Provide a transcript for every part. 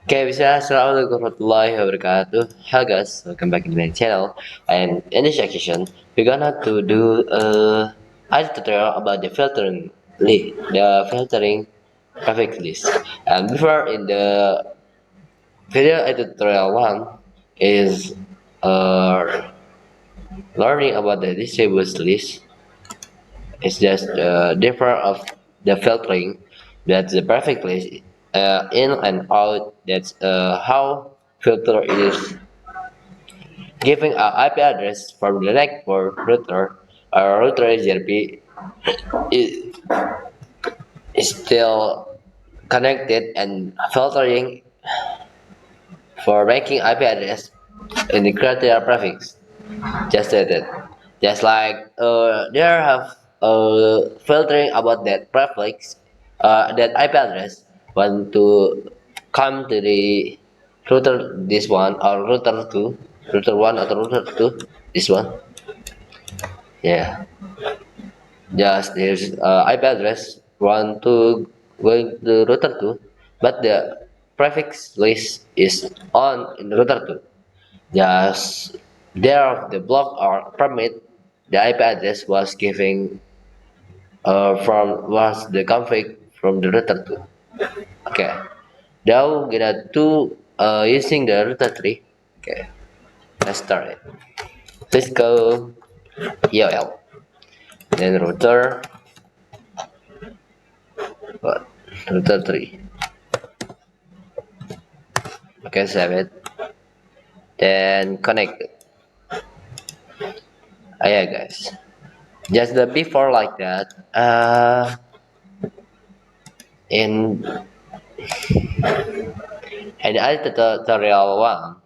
Okay, Assalamualaikum warahmatullahi wabarakatuh. Hello guys, welcome back to my channel. And in this section, we're gonna to do a tutorial about the filtering prefix list. And before in the video tutorial one is uh, learning about the distribution list. It's just different of the filtering. That's the prefix list in and out. That's how filter is giving an IP address from the network router. Our router is is still connected and filtering for making IP address in the criteria prefix. Just like that. Just like there have filtering about that prefix, that IP address want to come to the router this one or router two, router one or router two this one. Yeah, just there's IP address one to going to router two, but the prefix list is on in router two. Just there the block or permit the IP address was giving from was the config from the router two. Okay. Now gonna do using the router tree. Okay. Let's start it. Cisco EOL. Then router what? Router tree. Okay, save it. Then connect it. Yeah guys. Just the before like that. In other tutorial one,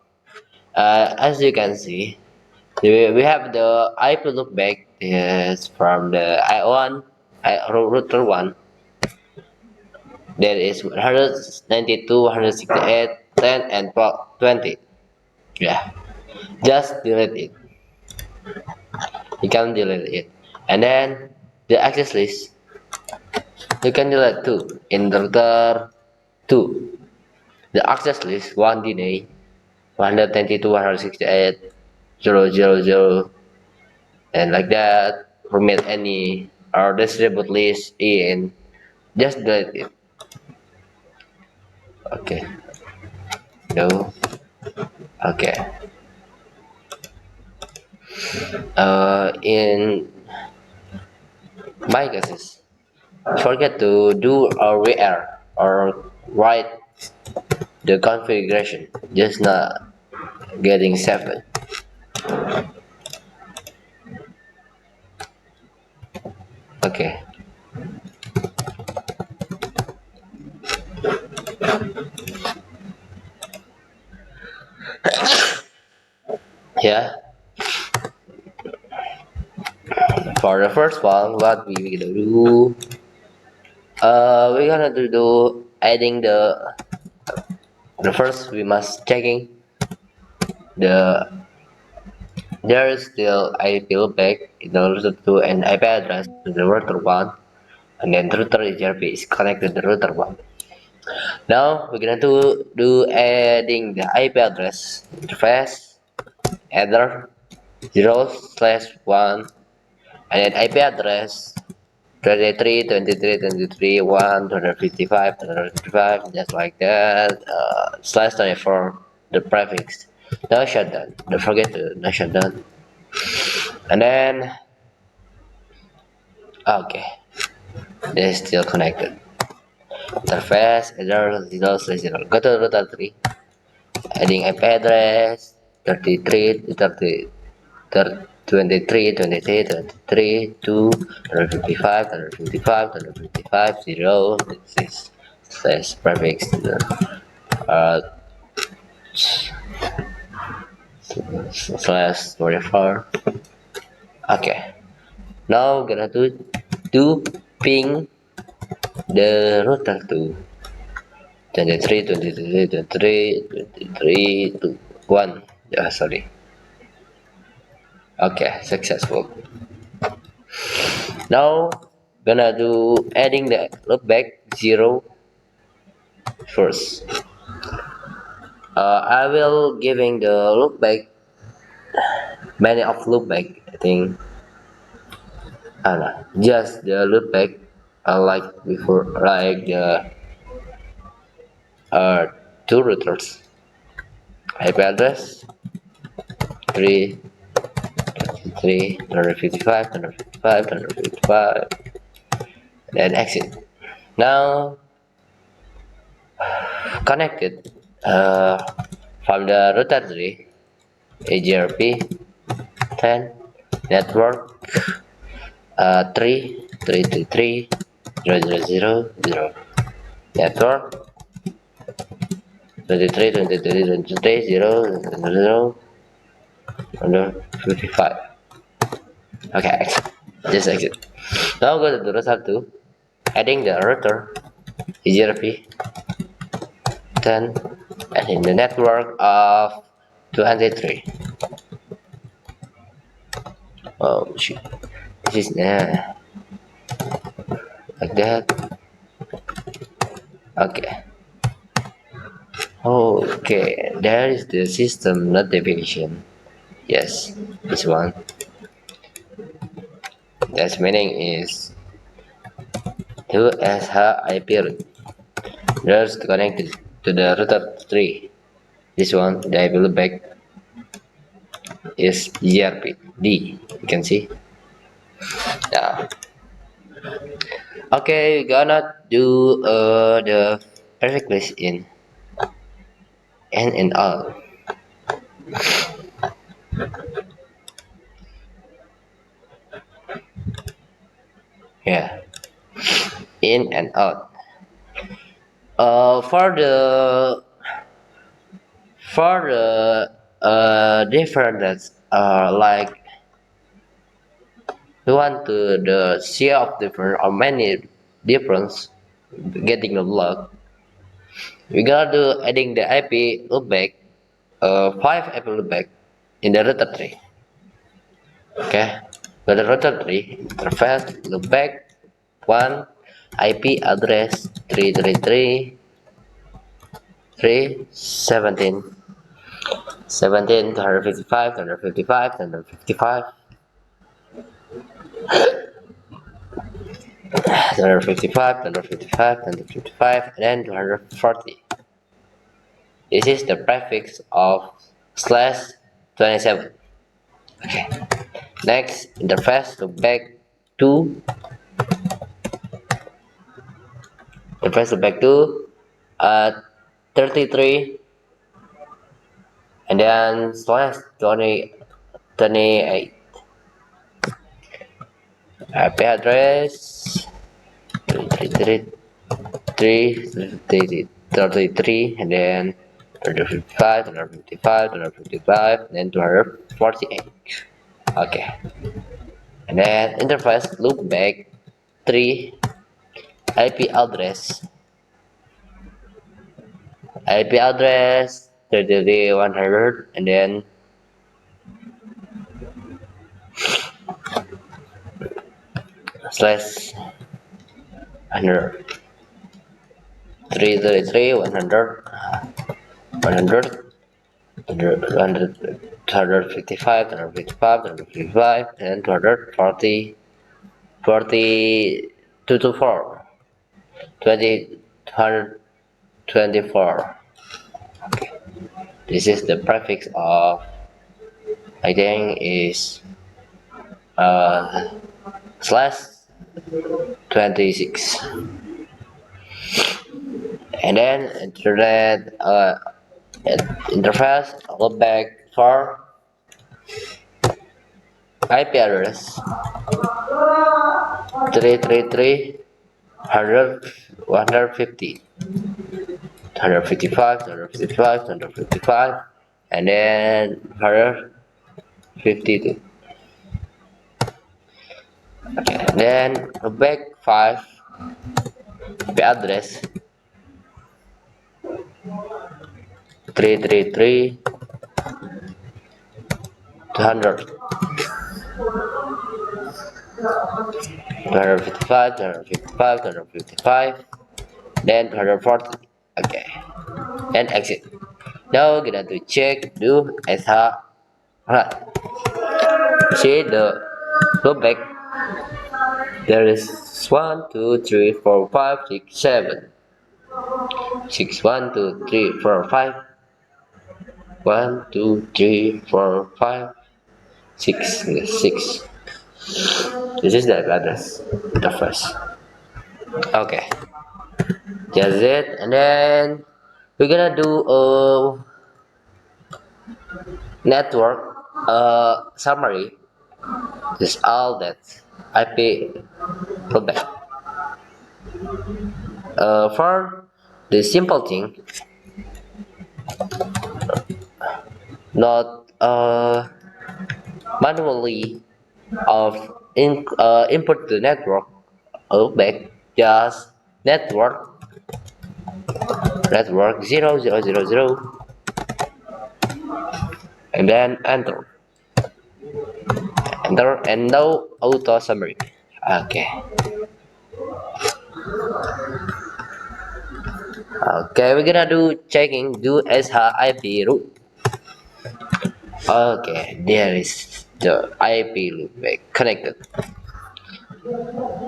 as you can see, we have the IP loopback is from the I1 router 1, that is 192, 168, 10 and 20. Yeah, just delete it. You can delete it. And then the access list, you can delete too in the router 2. The access list 1 delay 192, 168, 000, and like that. Permit any or distribute list in, just delete it. Okay, no, okay. In my cases, forget to do a wr or write the configuration, just not getting 7. Okay, yeah. For the first one, what we gonna do, we're gonna do adding the first we must checking the there is still IP loopback in the router 2 and IP address to the router 1, and then router HRP is connected to the router 1. Now we're gonna do adding the IP address interface header 0/1, and then IP address 23, 23, 23, 1, 255, 255, just like that, /24, the prefix. Now shutdown. Don't forget to now shutdown. And then, okay, they're still connected. Interface, error 0/0. Go to router 3. Adding IP address 33, 30, 23, 23, 23, 2, 155, 155, 155, 0. This is slash prefix uh, slash 24. Okay. Now gonna do ping the router to 23, 23, 23, 23 to 1. Yeah, sorry. Okay, successful. Now gonna do adding the loopback 0 first. I will giving the look back, many of look back. I think, just the look back, like before, like the uh, two routers, IP address 3 155 155 155, then exit. Now connected from the router 3, AGRP 10, network 3 network 55. Okay, exit. Just exit. Now go to the router 2, adding the router EGRP 10 and in the network of 203. Oh shit. This is like that. Okay. Okay, there is the system notification. Yes, this one. That's meaning is to as her IP route. There's connected to the router 3. This one, the IP loopback is ERP D. You can see. Yeah. Okay, we gonna do the perfect list in and out. Yeah, in and out. For the different like we want to the share of different or many difference getting the log. We gotta do adding the IP loopback, 5 IP loopback in the router tree. Okay, so the router tree interface loopback 1 IP address 333 3 17 17 255 255 255 255 255 255 and then 240. This is the prefix of slash 27. Okay. Next, interface loopback 2. Interface loopback 2 33 and then slash 28. IP address 33 and then 255 255 255 then 248. Okay, and then interface loopback 3 IP address 33 100 and then slash 100 333 100 100 255 255 and 240 42 to 4 20 124. Okay, this is the prefix of I think is slash 26 and then internet interface loopback for IP address 333 100 150 155 155 155 and then 152. Okay, then loopback 5 IP address 333 200 255 255 255 then 240. Okay, and exit. Now we're gonna to check do as a right. See the look back. There is 1, 2, 3, 4, 5, 6, 7. 6, 1, 2, 3, 4, 5. 1, 2, 3, 4, 5, 6. 6. This is the address. The first. Okay. That's it. And then we're gonna do a network summary. This all that IP rollback. For the simple thing, not manually of input to network rollback, just network 0000 and then enter and no auto summary. Okay. Okay, we're gonna do checking do SHIP root. Okay, there is the IP loop connected.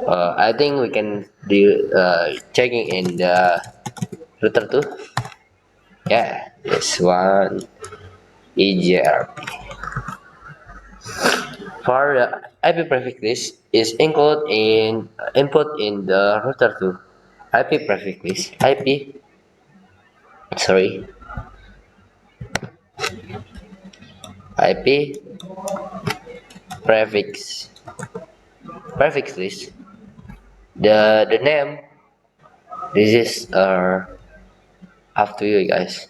I think we can do checking in the router too. Yeah, this one easier. For the IP prefix list is included in input in the router too. IP prefix list sorry IP prefix prefix list. The name this is up to you guys.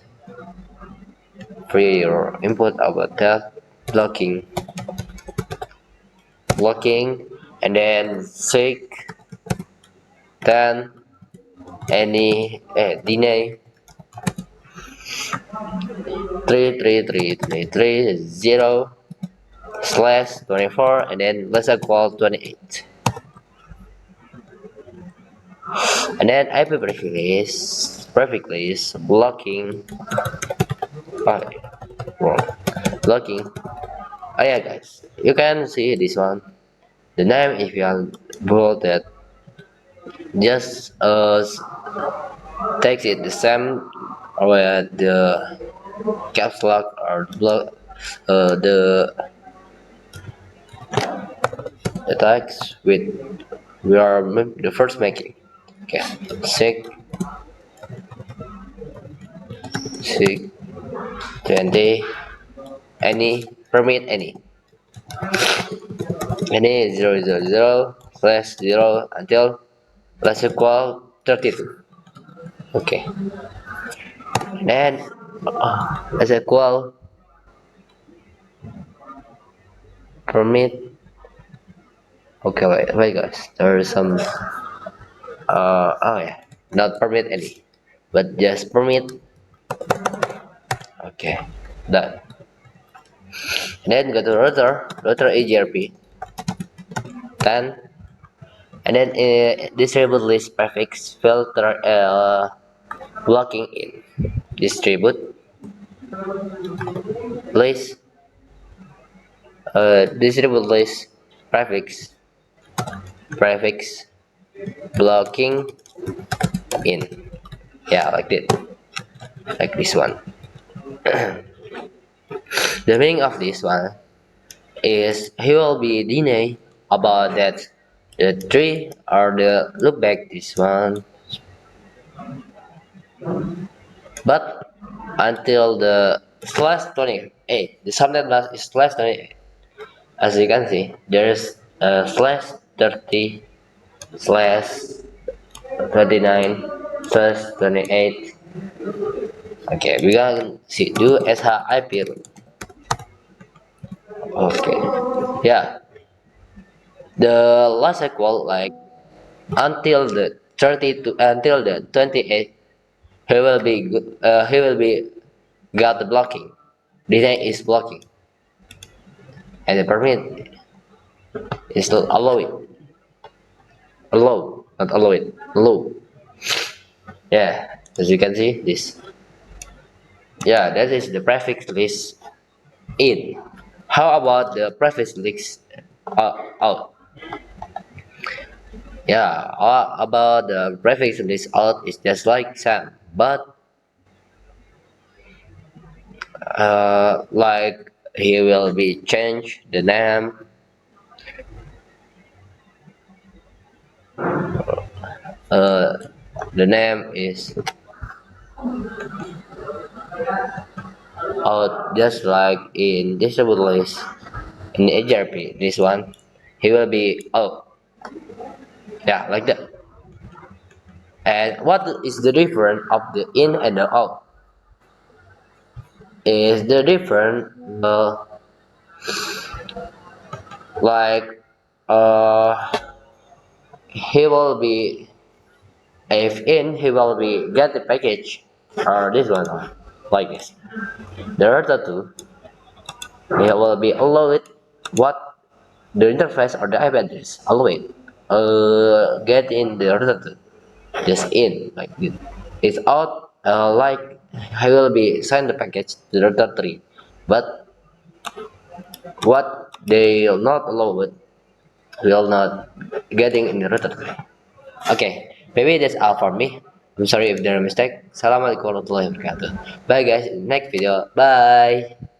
For your input about that blocking and then seek then any deny 33330 slash 24 and then let's equal 28 and then IP prefix list blocking oh, wrong blocking oh yeah guys you can see this one the name if you are bold that just takes it the same or the caps lock or block the attacks with we are the first making. Okay, sig 20 any 000 slash 0 until plus equal 32. Okay, then plus equal permit. Okay, wait guys, there is some oh yeah, not permit any, but just permit. Okay, done. And then go to router AGRP 10 and then distribute list prefix filter blocking in distribute list distribute list prefix blocking in, yeah, like that, like this one. The meaning of this one is he will be denied about that the tree or the look back this one, but until the slash 28, the subnet mask is slash 28. As you can see, there is a slash 30 slash 29 slash 28. Okay, we can see do SHIP. Okay, yeah, the last equal like until the 30 to until the 28 he will be got the blocking, deny is blocking and the permit is allow it, allow not allow it, allow, yeah, as you can see this Yeah, that is the prefix list in. How about the prefix list out? Yeah, about the prefix list out is just like Sam, but like he will be change the name. Uh, the name is out just like in distribute list in HRP. This one, he will be out. Yeah, like that. And what is the difference of the in and the out? Is the difference like he will be if in he will be get the package or this one like this. The other two he will be allowed what the interface or the IP address allowed get in the other two just in like this. It's out like I will be send the package to the other three, but what they will not allow it will not getting in the router three. Okay, maybe that's all for me. I'm sorry if there are mistake. Assalamualaikum warahmatullahi wabarakatuh. Bye guys, next video. Bye.